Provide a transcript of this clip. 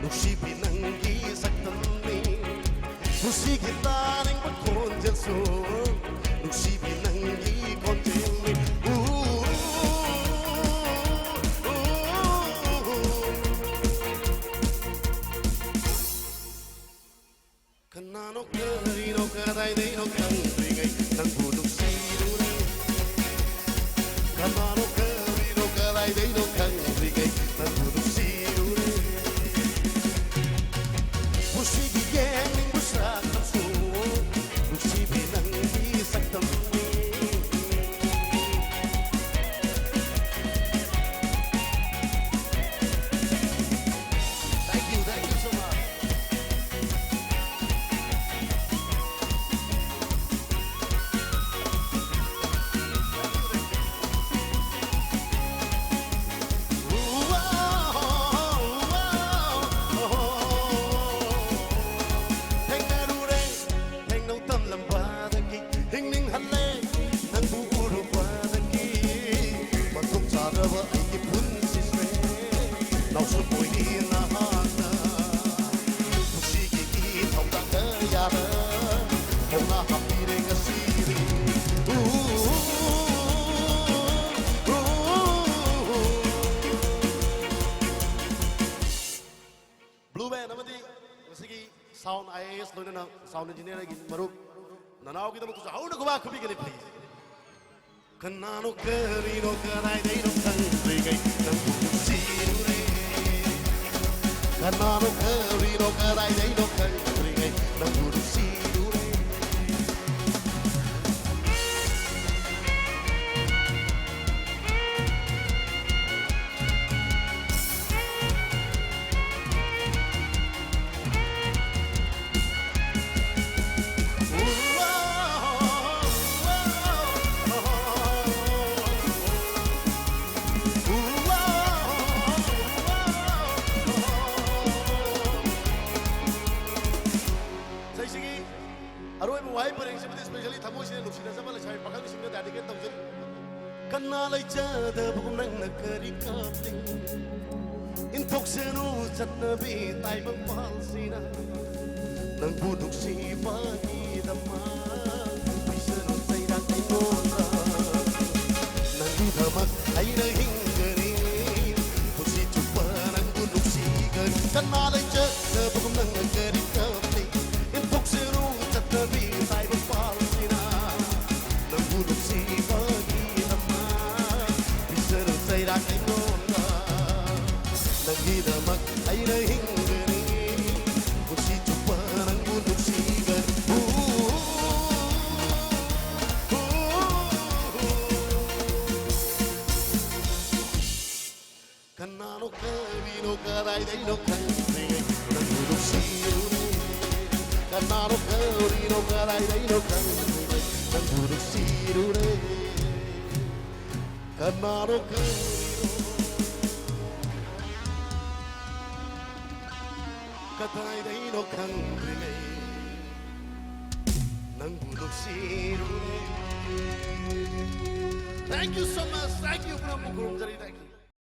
누시비 능기 saktamni 누시기 따는 것 곤젤소 누시비 능기 곤젤니 Kanano karino karay day no kanrigay nang budok sirure Kanano karino karay day no kanrigay nang budok sirure Musigi yening busak tamso Musibi nang isak tamni Thank you so much. Blue band amadi masigi sound IAS loina sound engineer gi maruk nanao gi damutu hauna ko ba khubi gani please Kanano karino karay day no kanrigay nang sirure Kanano karino karay day no kanrigay nang sirure Aroy mo why pareng sabi especially thamo sine nuksina sa bala sai pakal singna dedicate tawjari kanna lai chada bugum nang nakari kapling in toksenu chatnabi tai bang pal sina nang buduk si pagi dama bisano sai ran ai nona nang di dhamak ai na hingari pusi chupa nang buduk si gar kanna lai chada bugum nang nakari kapling in toksenu Tabi tay bapal sina nang budok si pagi naman bisaro say rakay nona naghidamak ay nahinggani kung si chupa nang budok si gan Kanano karino karay day no kanrigay nang budok si Kanano karino karay day no kanrigay nang budok sirure Kanano karino karay day no kanrigay nang budok sirure Thank you so much. Thank you, Prabhu Kurumjari. Thank you.